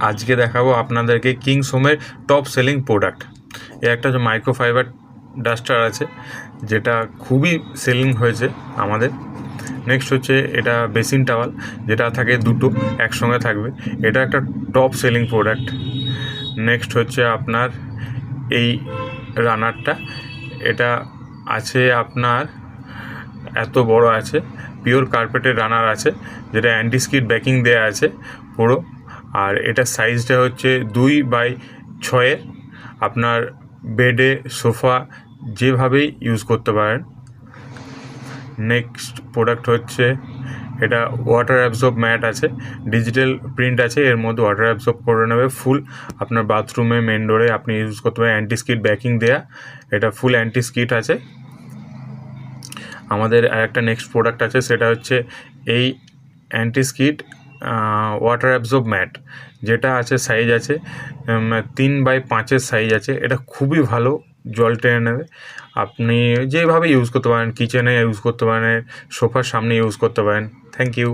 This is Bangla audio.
আজকে দেখাবো আপনাদেরকে কিংস হোমের টপ সেলিং প্রোডাক্ট। এর একটা যে মাইক্রোফাইবার ডাস্টার আছে, যেটা খুবই সেলিং হয়েছে আমাদের। নেক্সট হচ্ছে এটা বেসিন টাওয়াল, যেটা থাকে দুটো একসঙ্গে থাকবে, এটা একটা টপ সেলিং প্রোডাক্ট। নেক্সট হচ্ছে আপনার এই রানারটা, এটা আছে আপনার এত বড় আছে, পিওর কার্পেটের রানার আছে, যেটা অ্যান্টি স্কিড ব্যাকিং দেওয়া আছে পুরো। আর এটার সাইজটা হচ্ছে 2x6, আপনার বেডে সোফা যেভাবেই ইউজ করতে পারেন। নেক্সট প্রোডাক্ট হচ্ছে এটা ওয়াটার অ্যাবজর্ব ম্যাট আছে, ডিজিটাল প্রিন্ট আছে, এর মধ্যে ওয়াটার অ্যাবজর্ব করে নেবে ফুল। আপনার বাথরুমে মেন ডোরে আপনি ইউজ করতে পারেন, অ্যান্টি স্কিড ব্যাকিং দেয়া, এটা ফুল অ্যান্টি স্কিড আছে। আমাদের আরেকটা নেক্সট প্রোডাক্ট আছে, সেটা হচ্ছে এই anti skid water absorb mat, যেটা আছে সাইজ আছে 3x5 সাইজ আছে। এটা খুবই ভালো, জল টেনে নেবে। আপনি যেভাবে ইউজ করতে পারেন, কিচেনে ইউজ করতে পারেন, সোফার সামনে ইউজ করতে পারেন। Thank you.